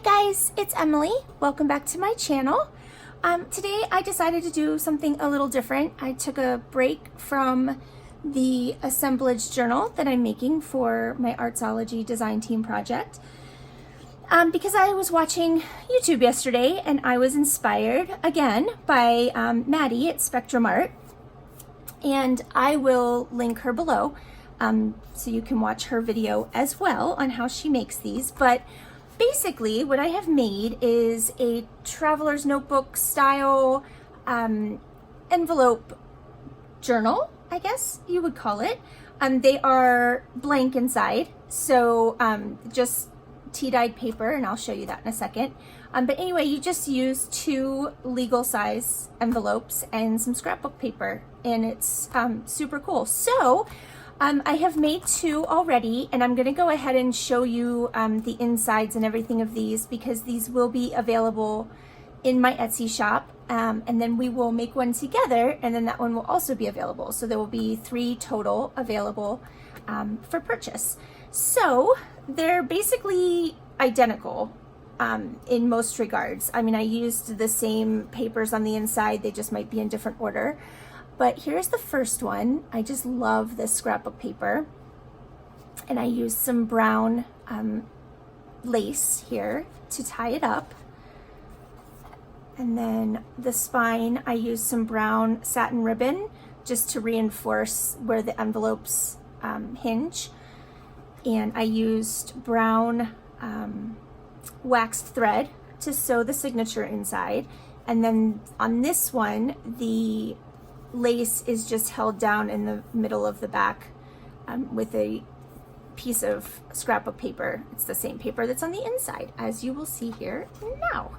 Hi guys, it's Emily. Welcome back to my channel. Today I decided to do something a little different. I took a break from the assemblage journal that I'm making for my Artsology design team project because I was watching YouTube yesterday and I was inspired again by Maddie at Spectrum Art, and I will link her below so you can watch her video as well on how she makes these. But basically, what I have made is a traveler's notebook style envelope journal, I guess you would call it. They are blank inside, so just tea-dyed paper, and I'll show you that in a second. But anyway, you just use 2 legal size envelopes and some scrapbook paper, and it's super cool. So I have made 2 already, and I'm going to go ahead and show you the insides and everything of these, because these will be available in my Etsy shop, and then we will make one together, and then that one will also be available. So there will be 3 total available for purchase. So they're basically identical in most regards. I mean, I used the same papers on the inside, they just might be in different order. But here's the first one. I just love this scrapbook paper. And I used some brown lace here to tie it up. And then the spine, I used some brown satin ribbon just to reinforce where the envelopes hinge. And I used brown waxed thread to sew the signature inside. And then on this one, the lace is just held down in the middle of the back with a piece of scrapbook paper. It's the same paper that's on the inside, as you will see here now.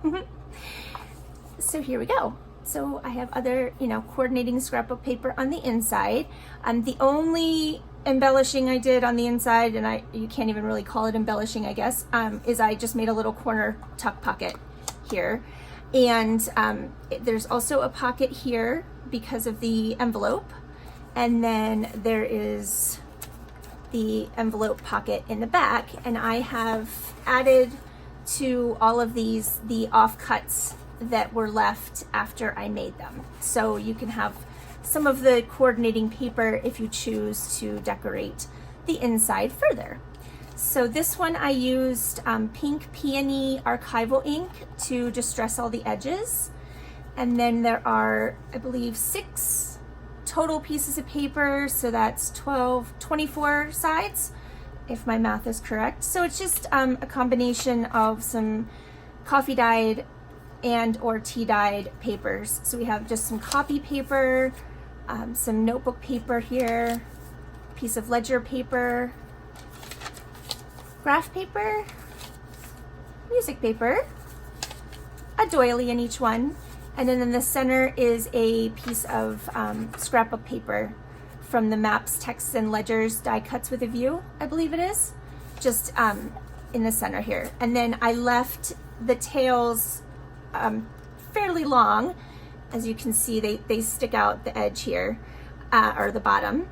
So here we go. So I have other, coordinating scrapbook paper on the inside. The only embellishing I did on the inside, and you can't even really call it embellishing, I guess, is I just made a little corner tuck pocket here. And there's also a pocket here because of the envelope, and then there is the envelope pocket in the back, and I have added to all of these the offcuts that were left after I made them. So you can have some of the coordinating paper if you choose to decorate the inside further. So this one I used pink peony archival ink to distress all the edges. And then there are, I believe, 6 total pieces of paper. So that's 24 sides, if my math is correct. So it's just a combination of some coffee dyed and or tea dyed papers. So we have just some copy paper, some notebook paper here, piece of ledger paper, graph paper, music paper, a doily in each one, and then in the center is a piece of scrapbook paper from the Maps, Texts, and Ledgers die cuts with a view, I believe it is, just in the center here. And then I left the tails fairly long. As you can see, they stick out the edge here, or the bottom,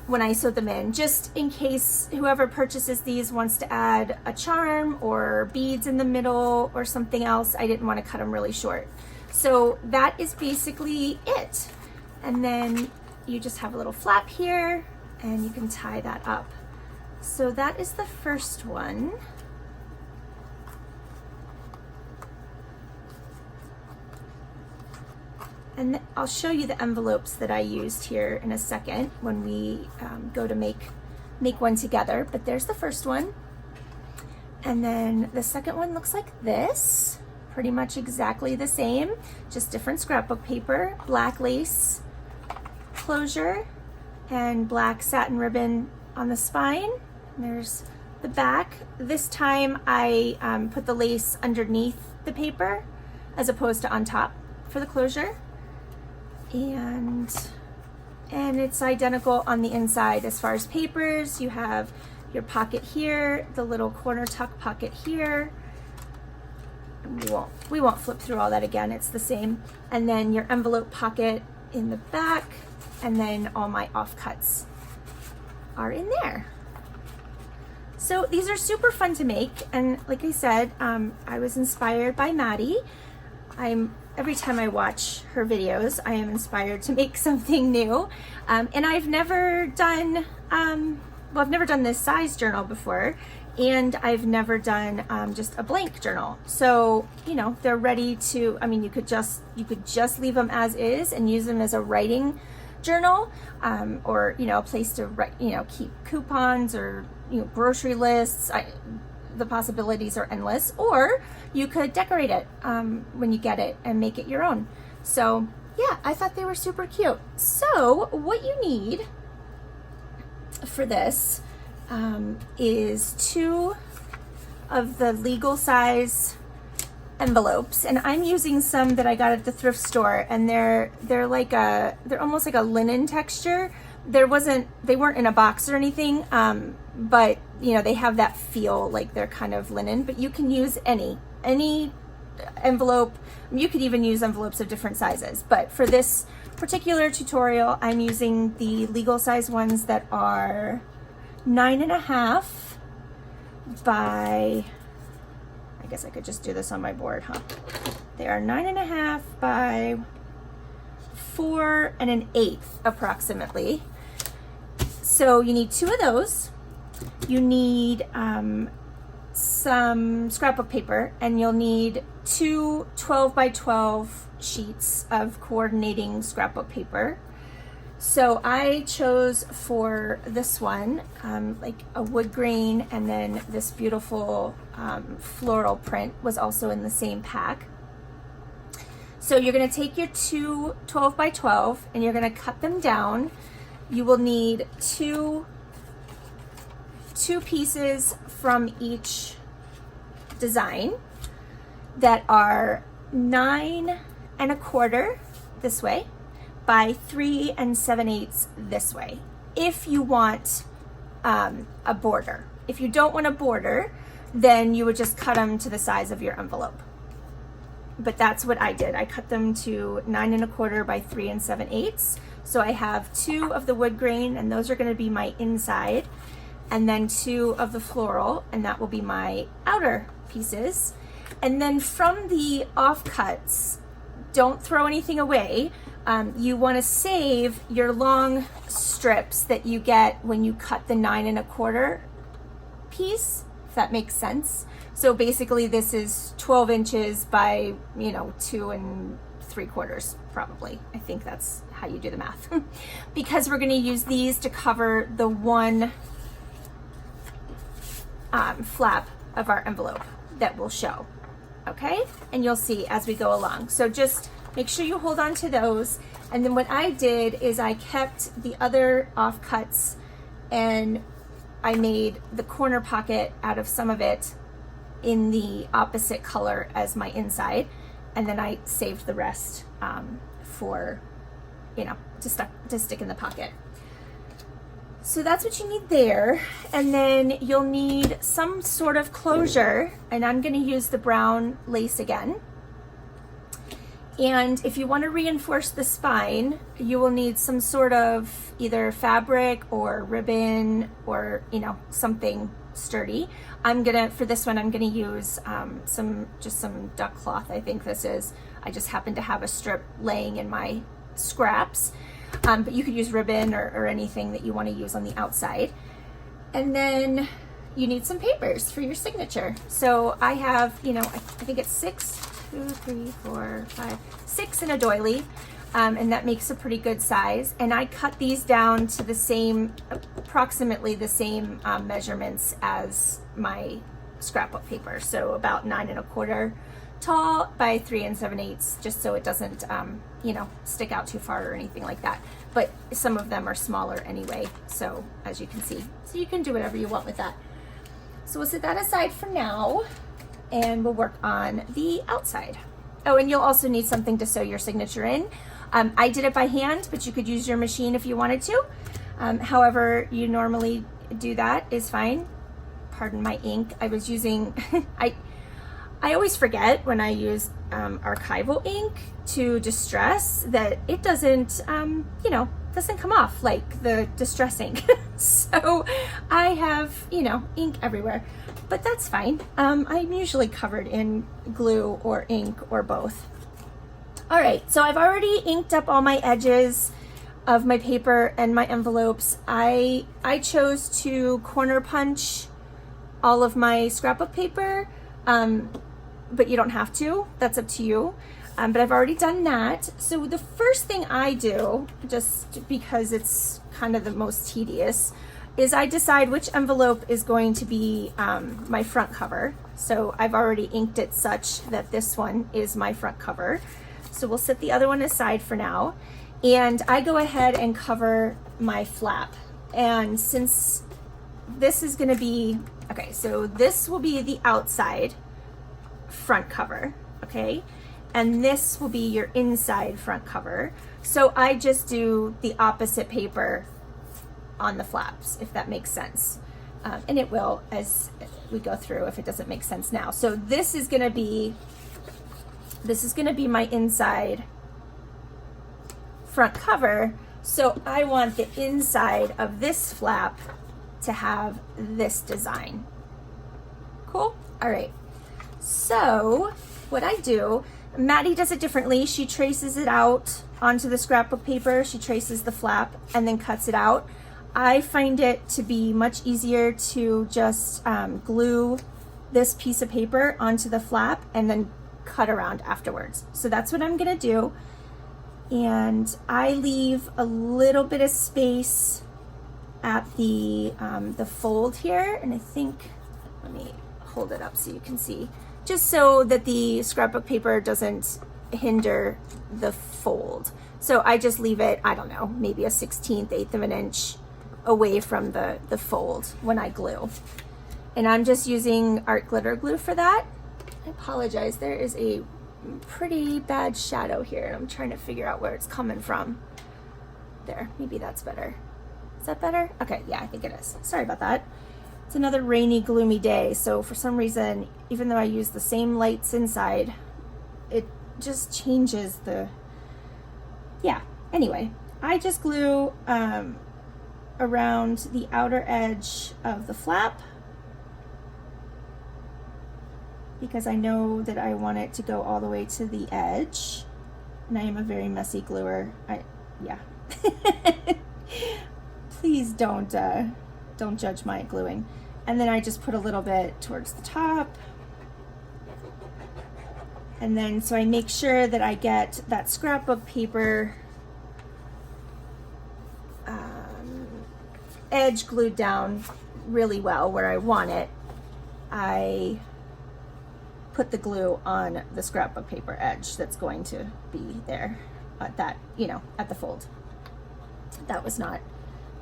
when I sewed them in, just in case whoever purchases these wants to add a charm or beads in the middle or something else. I didn't want to cut them really short. So that is basically it. And then you just have a little flap here and you can tie that up. So that is the first one. And I'll show you the envelopes that I used here in a second when we go to make one together. But there's the first one. And then the second one looks like this. Pretty much exactly the same, just different scrapbook paper, black lace closure, and black satin ribbon on the spine. And there's the back. This time I put the lace underneath the paper as opposed to on top for the closure. And it's identical on the inside as far as papers. You have your pocket here, the little corner tuck pocket here. We won't flip through all that again, it's the same. And then your envelope pocket in the back, and then all my offcuts are in there. So these are super fun to make, and like I said, I was inspired by Maddie. Every time I watch her videos, I am inspired to make something new. And I've never done, I've never done this size journal before, and I've never done just a blank journal. So, you know, they're ready to, I mean, you could just leave them as is and use them as a writing journal, or, you know, a place to write, you know, keep coupons or, you know, grocery lists. The possibilities are endless. Or you could decorate it when you get it and make it your own. So yeah, I thought they were super cute. So what you need for this is 2 of the legal size envelopes, and I'm using some that I got at the thrift store, and they're almost like a linen texture. They weren't in a box or anything, but you know, they have that feel like they're kind of linen. But you can use any envelope. You could even use envelopes of different sizes, but for this particular tutorial, I'm using the legal size ones that are 9.5 by, I guess I could just do this on my board, huh? They are 9.5 by 4 1/8 approximately. So you need 2 of those. You need some scrapbook paper, and you'll need 2 12 by 12 sheets of coordinating scrapbook paper. So I chose for this one like a wood grain, and then this beautiful floral print was also in the same pack. So you're going to take your 2 12 by 12 and you're going to cut them down. You will need two pieces from each design that are 9 1/4 this way by 3 7/8 this way, if you want a border. If you don't want a border, then you would just cut them to the size of your envelope. But that's what I did. I cut them to 9 1/4 by 3 7/8. So I have 2 of the wood grain, and those are going to be my inside, and then 2 of the floral, and that will be my outer pieces. And then from the offcuts, don't throw anything away. You want to save your long strips that you get when you cut the 9 1/4 piece, if that makes sense. So basically this is 12 inches by, you know, 2 3/4 probably. I think that's how you do the math. Because we're going to use these to cover the one flap of our envelope that will show. Okay? And you'll see as we go along. So just make sure you hold on to those. And then what I did is I kept the other offcuts, and I made the corner pocket out of some of it in the opposite color as my inside. And then I saved the rest for, you know, to stick in the pocket. So that's what you need there. And then you'll need some sort of closure, and I'm going to use the brown lace again. And if you want to reinforce the spine, you will need some sort of either fabric or ribbon or, you know, something sturdy. For this one, I'm gonna use some duck cloth. I think this is. I just happen to have a strip laying in my scraps, but you could use ribbon or anything that you want to use on the outside. And then you need some papers for your signature. So I have, you know, I think it's 6 in a doily, and that makes a pretty good size. And I cut these down to the same, approximately the same measurements as my scrapbook paper. So about 9 1/4 tall by 3 7/8, just so it doesn't, you know, stick out too far or anything like that. But some of them are smaller anyway, so as you can see. So you can do whatever you want with that. So we'll set that aside for now, and we'll work on the outside. Oh, and you'll also need something to sew your signature in. I did it by hand, but you could use your machine if you wanted to. However you normally do that is fine. Pardon my ink. I was using, I always forget when I use archival ink to distress that it doesn't, you know, doesn't come off like the distress ink. So I have, you know, ink everywhere, but that's fine. I'm usually covered in glue or ink or both. All right, so I've already inked up all my edges of my paper and my envelopes. I chose to corner punch all of my scrapbook paper, but you don't have to, that's up to you. But I've already done that. So the first thing I do, just because it's kind of the most tedious, is I decide which envelope is going to be my front cover. So I've already inked it such that this one is my front cover. So we'll set the other one aside for now. And I go ahead and cover my flap. And since this is gonna be, okay, so this will be the outside front cover, okay? And this will be your inside front cover. So I just do the opposite paper on the flaps, if that makes sense. And it will as we go through if it doesn't make sense now. So this is gonna be my inside front cover. So I want the inside of this flap to have this design. Cool? All right. So what I do, Maddie does it differently. She traces it out onto the scrapbook paper. She traces the flap and then cuts it out. I find it to be much easier to just glue this piece of paper onto the flap and then cut around afterwards. So that's what I'm gonna do. And I leave a little bit of space at the fold here. And I think, let me hold it up so you can see, just so that the scrapbook paper doesn't hinder the fold. So I just leave it, I don't know, maybe a 1/16, 1/8 of an inch away from the fold when I glue. And I'm just using art glitter glue for that. I apologize, there is a pretty bad shadow here and I'm trying to figure out where it's coming from. There, maybe that's better. Is that better? Okay, yeah, I think it is. Sorry about that. It's another rainy, gloomy day, so for some reason, even though I use the same lights inside, it just changes the, yeah. Anyway, I just glue around the outer edge of the flap because I know that I want it to go all the way to the edge, and I am a very messy gluer. Yeah. Please don't judge my gluing. And then I just put a little bit towards the top. And then, so I make sure that I get that scrapbook paper edge glued down really well where I want it. I put the glue on the scrapbook paper edge that's going to be there at that, you know, at the fold. That was not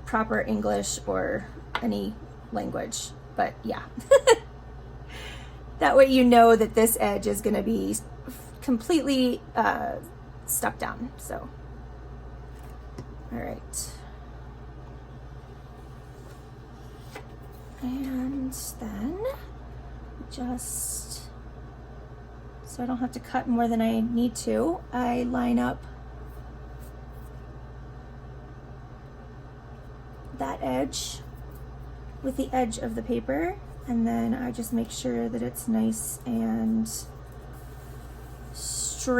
proper English or any language, but yeah. That way you know that this edge is going to be completely stuck down. So, all right. And then just, so I don't have to cut more than I need to, I line up that edge with the edge of the paper, and then I just make sure that it's nice and straight-ish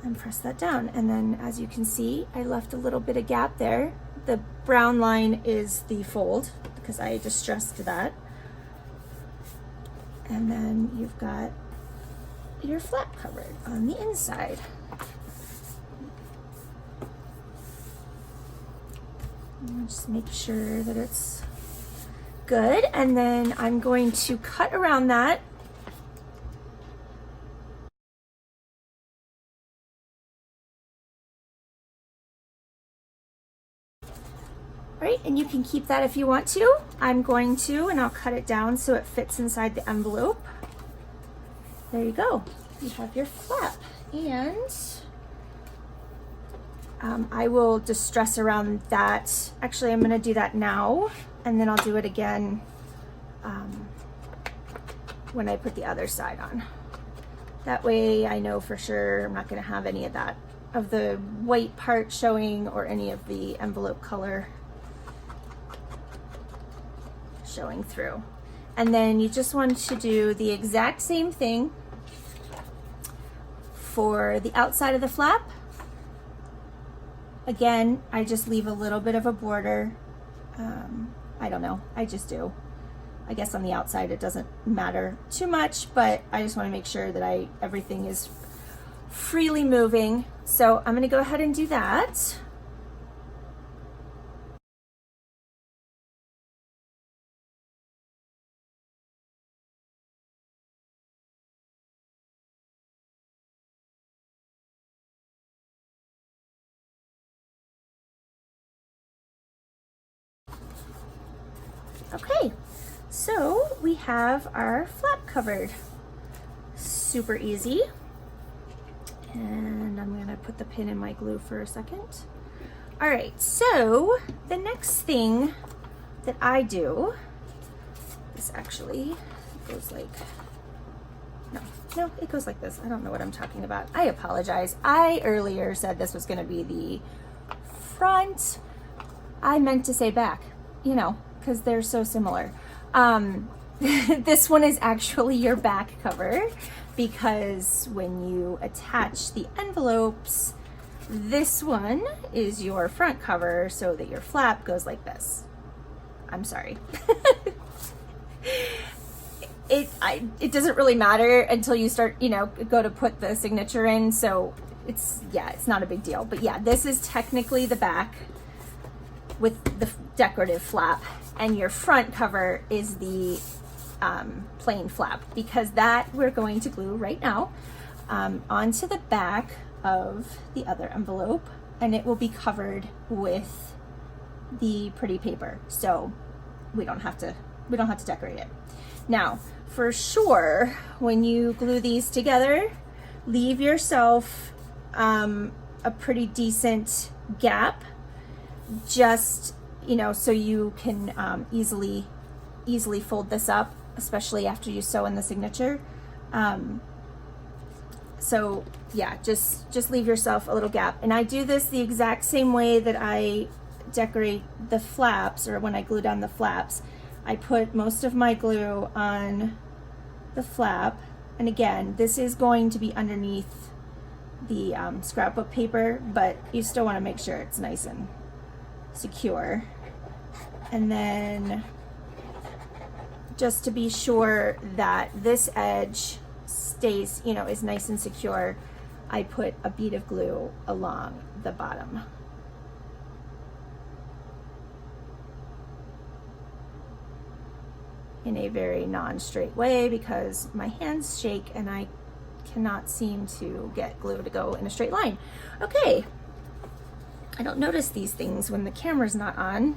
and press that down. And then as you can see, I left a little bit of gap there. The brown line is the fold because I distressed that. And then you've got your flap covered on the inside. And just make sure that it's good, and then I'm going to cut around that. Right, and you can keep that if you want to. I'm going to, and I'll cut it down so it fits inside the envelope. There you go. You have your flap, and I will distress around that. Actually, I'm going to do that now, and then I'll do it again when I put the other side on. That way I know for sure I'm not going to have any of that of the white part showing or any of the envelope color showing through. And then you just want to do the exact same thing for the outside of the flap. Again, I just leave a little bit of a border. I don't know, I just do. I guess on the outside it doesn't matter too much, but I just want to make sure that everything is freely moving. So I'm going to go ahead and do that. Okay, so we have our flap covered. Super easy. And I'm gonna put the pin in my glue for a second. All right, so the next thing that I do is actually goes like, no, it goes like this. I don't know what I'm talking about. I apologize. I earlier said this was gonna be the front. I meant to say back, you know, because they're so similar. This one is actually your back cover, because when you attach the envelopes, this one is your front cover so that your flap goes like this. I'm sorry. It doesn't really matter until you start, you know, go to put the signature in, so it's not a big deal. But yeah, this is technically the back with the decorative flap, and your front cover is the plain flap, because that we're going to glue right now onto the back of the other envelope, and it will be covered with the pretty paper, so we don't have to decorate it. Now, for sure, when you glue these together, leave yourself a pretty decent gap, just, you know, so you can easily fold this up, especially after you sew in the signature. So yeah, just leave yourself a little gap. And I do this the exact same way that I decorate the flaps, or when I glue down the flaps. I put most of my glue on the flap, and again, this is going to be underneath the scrapbook paper, but you still want to make sure it's nice and secure. And then just to be sure that this edge stays, you know, is nice and secure, I put a bead of glue along the bottom. In a very non-straight way, because my hands shake and I cannot seem to get glue to go in a straight line. Okay, I don't notice these things when the camera's not on.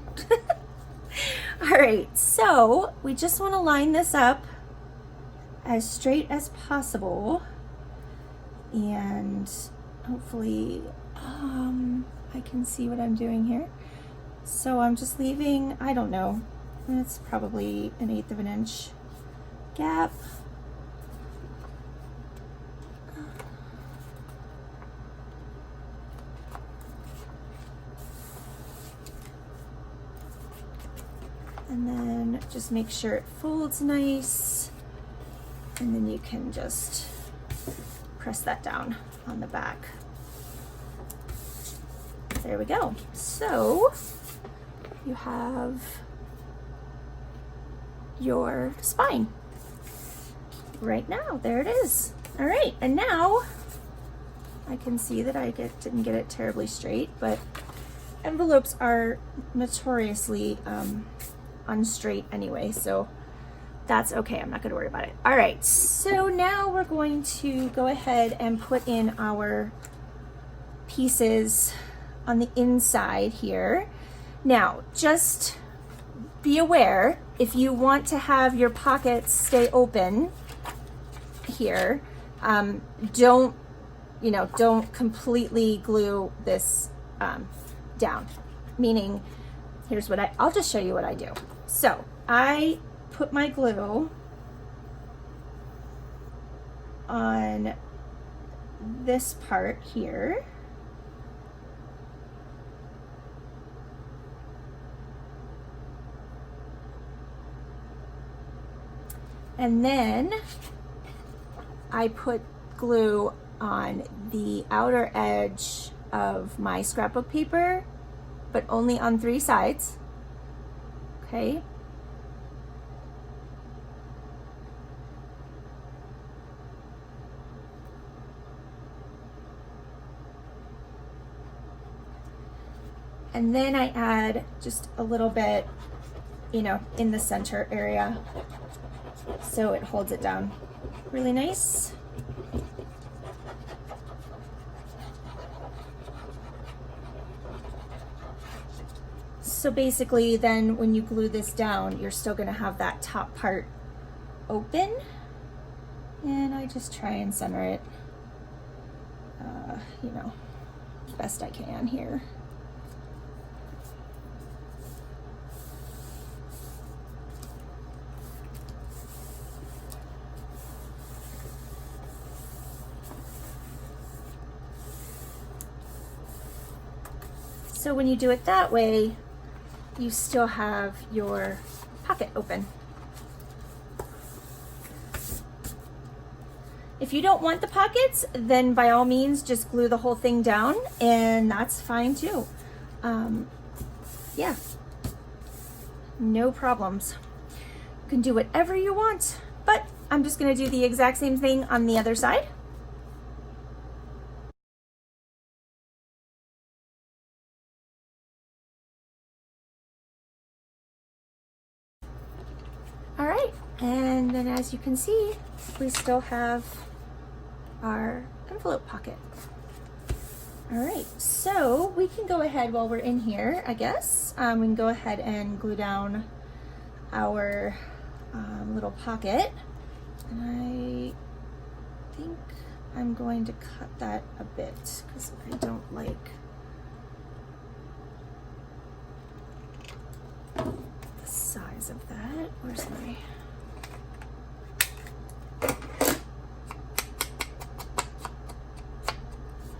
All right, so we just want to line this up as straight as possible, and hopefully I can see what I'm doing here. So I'm just leaving, I don't know, it's probably 1/8 of an inch gap. And then just make sure it folds nice, and then you can just press that down on the back. There we go. So you have your spine right now. There it is. All right, and now I can see that I didn't get it terribly straight, but envelopes are notoriously unstraight anyway, so that's okay. I'm not going to worry about it. All right, so now we're going to go ahead and put in our pieces on the inside here. Now, just be aware, if you want to have your pockets stay open here, don't completely glue this down. Meaning, here's what I'll just show you what I do. So I put my glue on this part here, And then I put glue on the outer edge of my scrapbook paper, but only on 3 sides. Okay. And then I add just a little bit, you know, in the center area, so it holds it down really nice. So basically then when you glue this down, you're still gonna have that top part open. And I just try and center it, you know, best I can here. So when you do it that way, you still have your pocket open. If you don't want the pockets, then by all means just glue the whole thing down, and that's fine too. Yeah, no problems. You can do whatever you want, but I'm just gonna do the exact same thing on the other side. All right, and then as you can see, we still have our envelope pocket. All right, so we can go ahead while we're in here, I guess. We can go ahead and glue down our little pocket. And I think I'm going to cut that a bit because I don't like the size of that. Where's my...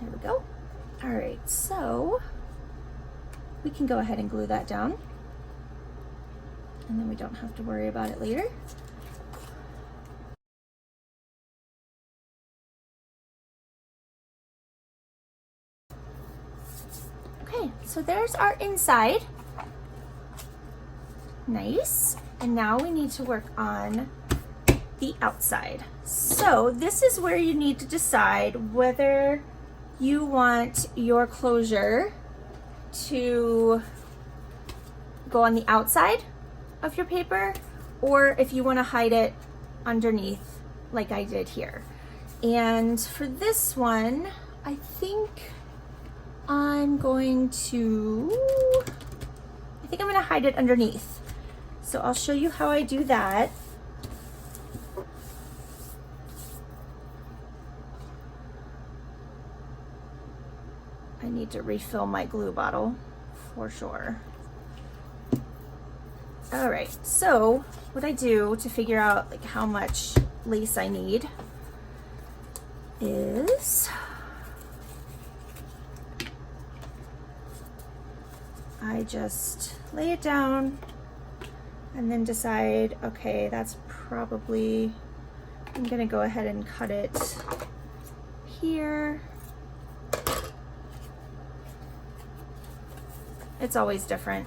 There we go. All right, so we can go ahead and glue that down, and then we don't have to worry about it later. Okay, so there's our inside. Nice. And now we need to work on the outside. So this is where you need to decide whether you want your closure to go on the outside of your paper, or if you want to hide it underneath like I did here. And for this one, I think I'm going to hide it underneath. So I'll show you how I do that. I need to refill my glue bottle for sure. All right, so what I do to figure out like how much lace I need is I just lay it down and then decide, okay, that's probably, I'm gonna go ahead and cut it here. It's always different.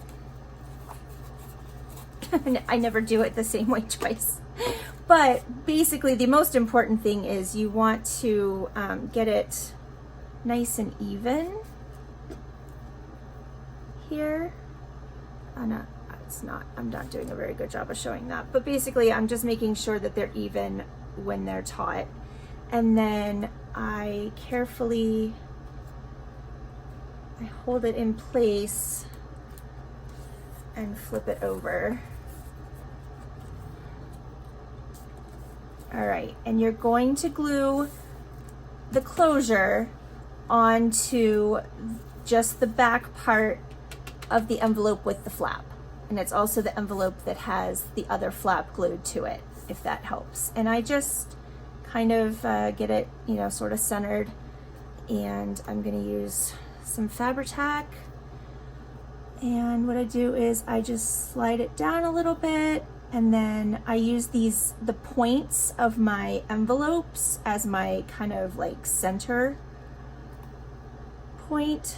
I never do it the same way twice. But basically the most important thing is you want to get it nice and even here. I'm not doing a very good job of showing that, but basically I'm just making sure that they're even when they're taut. And then I carefully, I hold it in place and flip it over. All right, and you're going to glue the closure onto just the back part of the envelope with the flap. And it's also the envelope that has the other flap glued to it, if that helps. And I just kind of get it, you know, sort of centered. And I'm gonna use some Fabri-Tac. And what I do is I just slide it down a little bit And then I use the points of my envelopes as my kind of like center point.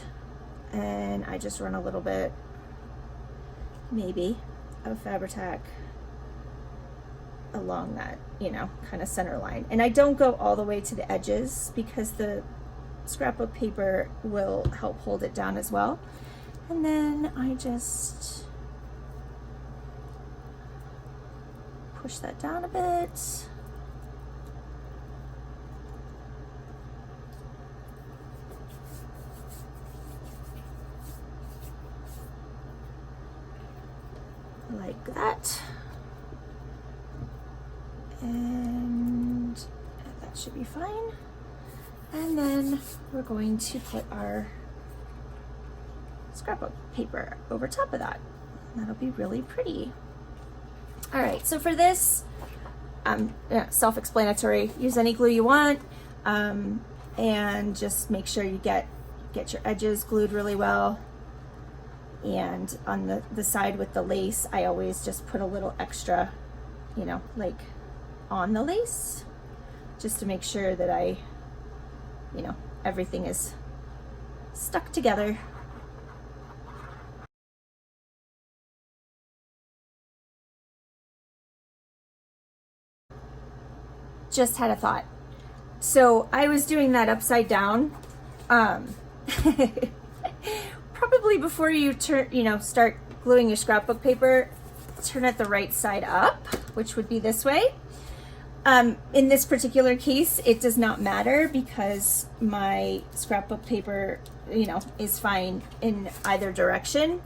And I just run a little bit, maybe, of Fabri-Tac along that, you know, kind of center line. And I don't go all the way to the edges because the scrapbook paper will help hold it down as well. And then I just push that down a bit. Like that. And that should be fine. And then we're going to put our scrapbook paper over top of that. That'll be really pretty. All right, so for this, yeah, self-explanatory. Use any glue you want, and just make sure you get your edges glued really well. And on the side with the lace, I always just put a little extra, you know, like on the lace, just to make sure that you know, everything is stuck together. Just had a thought. So I was doing that upside down. Probably before you start gluing your scrapbook paper, turn it the right side up, which would be this way. In this particular case, it does not matter because my scrapbook paper, you know, is fine in either direction.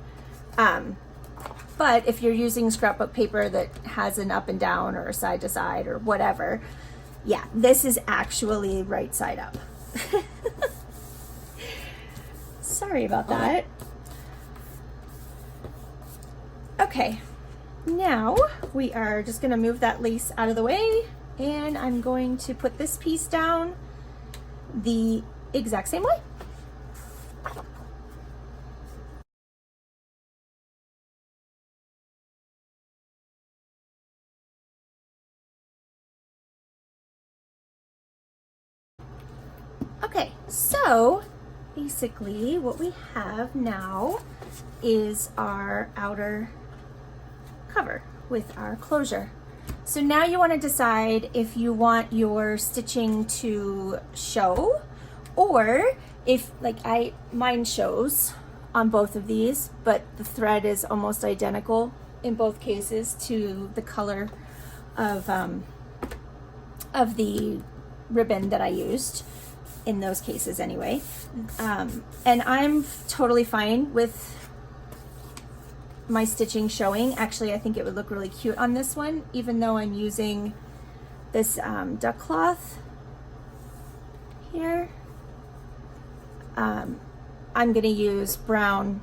But if you're using scrapbook paper that has an up and down or a side to side or whatever, yeah, this is actually right side up. Sorry about that. Okay, now we are just gonna move that lace out of the way, and I'm going to put this piece down the exact same way. Okay, so basically what we have now is our outer cover with our closure. So now you want to decide if you want your stitching to show, or if, like, mine shows on both of these, but the thread is almost identical in both cases to the color of the ribbon that I used in those cases anyway. And I'm totally fine with my stitching showing. Actually, I think it would look really cute on this one, even though I'm using this duck cloth here. I'm gonna use brown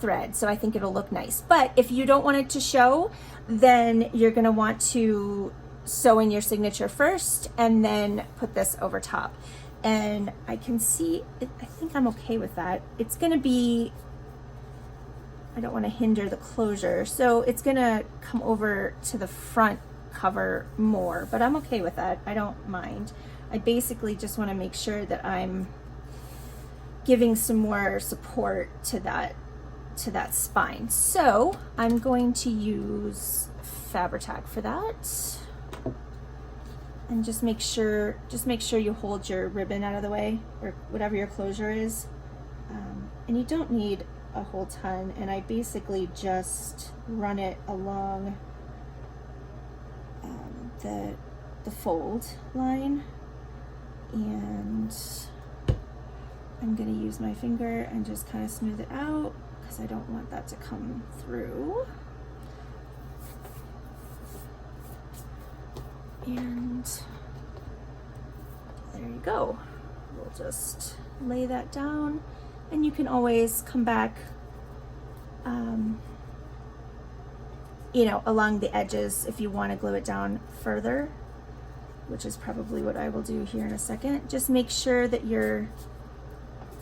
thread, so I think it'll look nice. But if you don't want it to show, then you're gonna want to sew in your signature first and then put this over top. And I can see, I think I'm okay with that. It's gonna be, I don't want to hinder the closure, so it's gonna come over to the front cover more, but I'm okay with that. I don't mind. I basically just want to make sure that I'm giving some more support to that spine. So I'm going to use Fabri-Tac for that. And just make sure you hold your ribbon out of the way, or whatever your closure is. And you don't need a whole ton, and I basically just run it along the fold line, and I'm gonna use my finger and just kind of smooth it out because I don't want that to come through. And there you go. We'll just lay that down, and you can always come back, you know, along the edges if you want to glue it down further, which is probably what I will do here in a second. Just make sure that your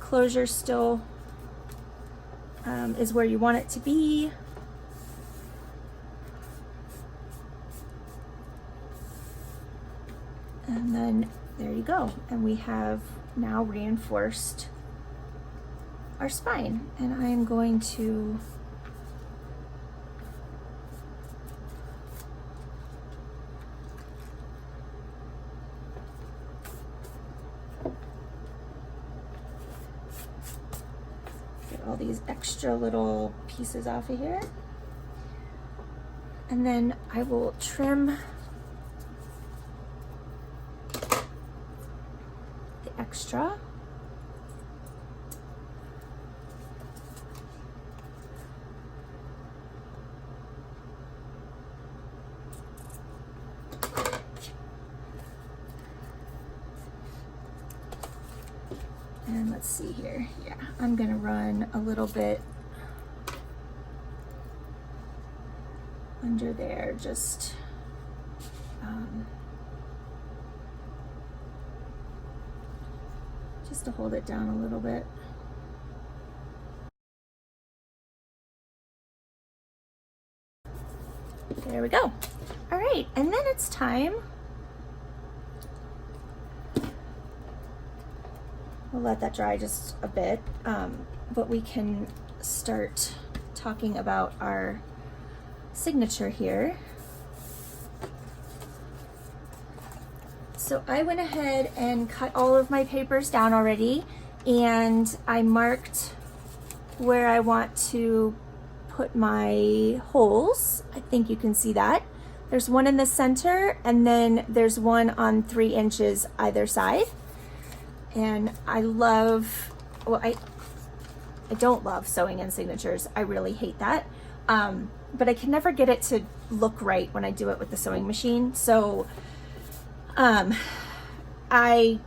closure still is where you want it to be. And then there you go. And we have now reinforced our spine. And I am going to get all these extra little pieces off of here. And then I will trim the extra. And let's see here. Yeah, I'm gonna run a little bit under there, just to hold it down a little bit. There we go. All right, and then it's time. We'll let that dry just a bit, but we can start talking about our signature here. So I went ahead and cut all of my papers down already, and I marked where I want to put my holes. I think you can see that. There's one in the center, and then there's one on 3 inches either side. And I love, well, I don't love sewing in signatures. I really hate that. But I can never get it to look right when I do it with the sewing machine. So I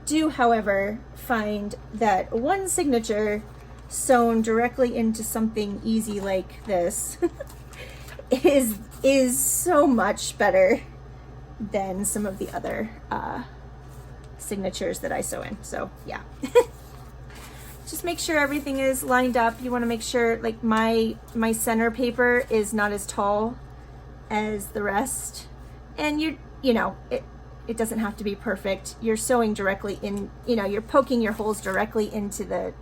do, however, find that one signature sewn directly into something easy like this is so much better than some of the other signatures that I sew in. So yeah. Just make sure everything is lined up. You want to make sure, like, my center paper is not as tall as the rest, and you know, it doesn't have to be perfect. You're sewing directly in, you know, you're poking your holes directly into the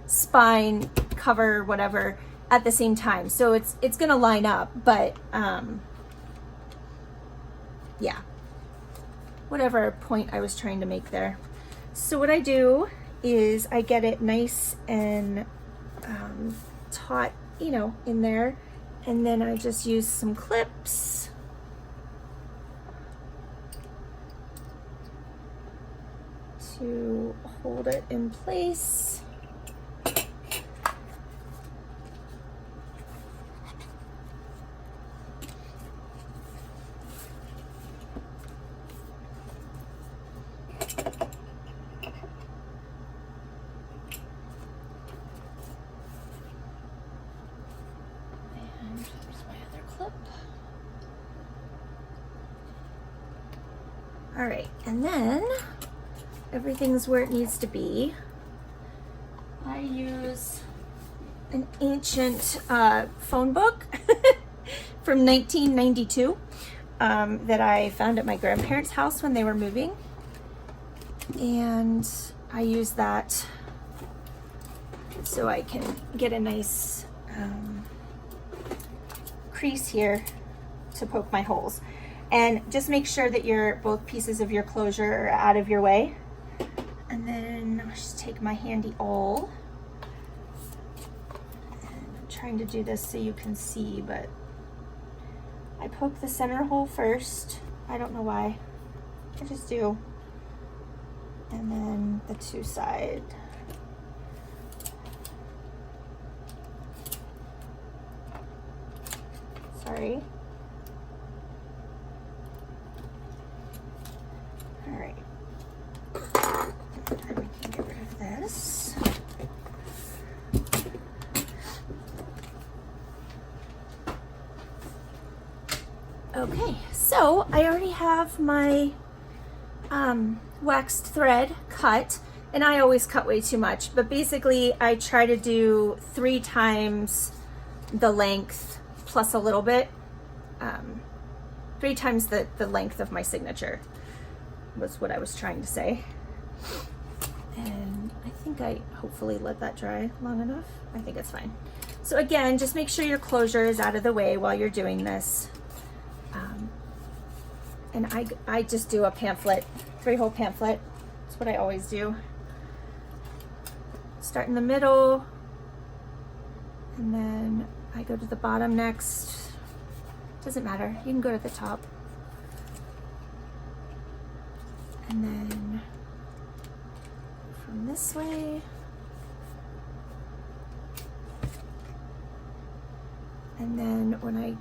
spine, cover, whatever, at the same time. So it's gonna line up, but yeah, whatever point I was trying to make there. So what I do is I get it nice and taut, you know, in there, and then I just use some clips to hold it in place. All right, and then everything's where it needs to be. I use an ancient phone book from 1992 that I found at my grandparents' house when they were moving. And I use that so I can get a nice crease here to poke my holes. And just make sure that both pieces of your closure are out of your way. And then I'll just take my handy awl. And I'm trying to do this so you can see, but I poke the center hole first. I don't know why. I just do. And then the two side. Sorry. All right. And we can get rid of this. Okay, so I already have my waxed thread cut, and I always cut way too much, but basically I try to do 3 times the length plus a little bit, 3 times the length of my signature. was what I was trying to say. And I think I hopefully let that dry long enough. I think it's fine. So again, just make sure your closure is out of the way while you're doing this. And I just do a pamphlet, 3-hole pamphlet. That's what I always do. Start in the middle, and then I go to the bottom next. Doesn't matter, you can go to the top. And then from this way, and then when I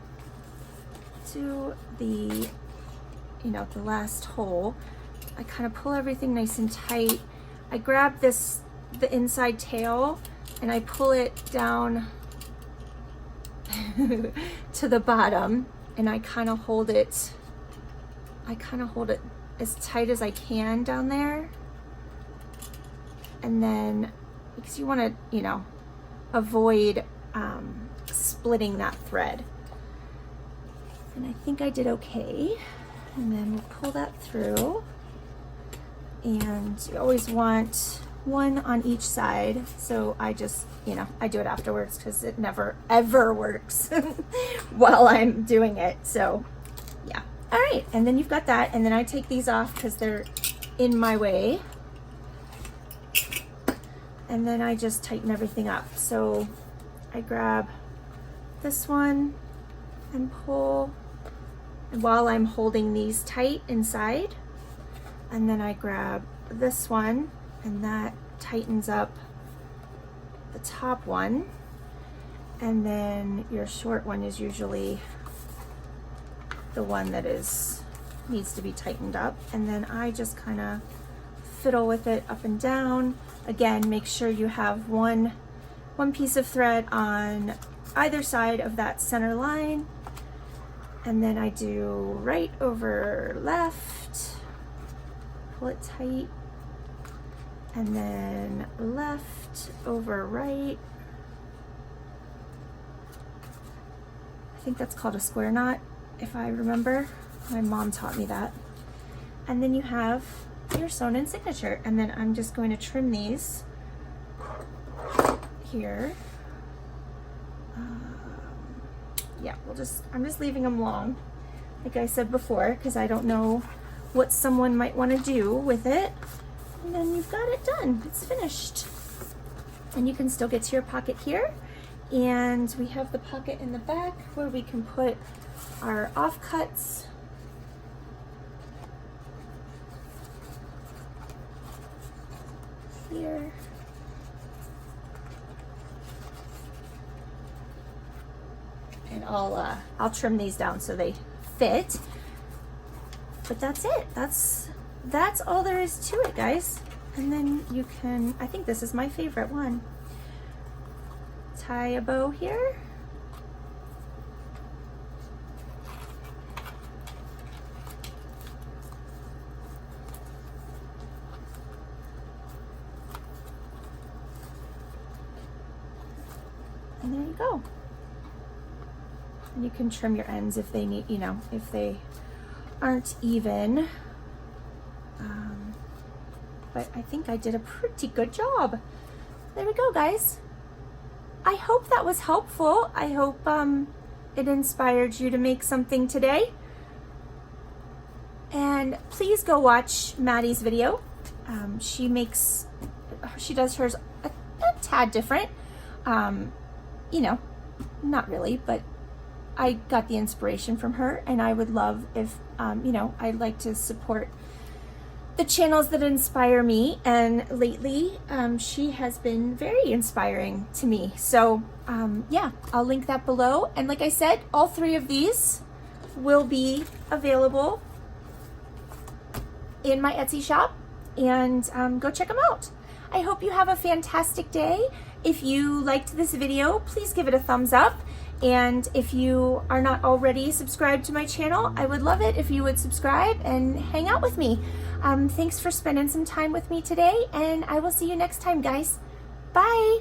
do the, the last hole, I kind of pull everything nice and tight. I grab the inside tail and I pull it down to the bottom, and I kind of hold it as tight as I can down there. And then, because you want to, avoid splitting that thread. And I think I did okay. And then we'll pull that through. And you always want one on each side. So I just, I do it afterwards because it never ever works while I'm doing it. So yeah. All right. And then you've got that. And then I take these off because they're in my way. And then I just tighten everything up. So I grab this one and pull, and while I'm holding these tight inside, and then I grab this one, and that tightens up the top one, and then your short one is usually the one that needs to be tightened up, and then I just kind of fiddle with it up and down. Again, make sure you have one piece of thread on either side of that center line, and then I do right over left, pull it tight, and then left over right. I think that's called a square knot, if I remember. My mom taught me that. And then you have your sewn-in signature, and then I'm just going to trim these here. Yeah, I'm just leaving them long, like I said before, because I don't know what someone might want to do with it. And then you've got it done. It's finished. And you can still get to your pocket here. And we have the pocket in the back where we can put our offcuts. Here. And I'll trim these down so they fit. But that's it. That's all there is to it, guys. And then you can, I think this is my favorite one. Tie a bow here. And there you go. And you can trim your ends if they need, if they aren't even. But I think I did a pretty good job. There we go, guys. I hope that was helpful. I hope it inspired you to make something today. And please go watch Maddie's video. She does hers a tad different. Not really, but I got the inspiration from her, and I would love if, I'd like to support the channels that inspire me, and lately she has been very inspiring to me. So yeah, I'll link that below. And like I said, all 3 of these will be available in my Etsy shop, and go check them out. I hope you have a fantastic day. If you liked this video, please give it a thumbs up. And if you are not already subscribed to my channel, I would love it if you would subscribe and hang out with me. Thanks for spending some time with me today, and I will see you next time, guys. Bye.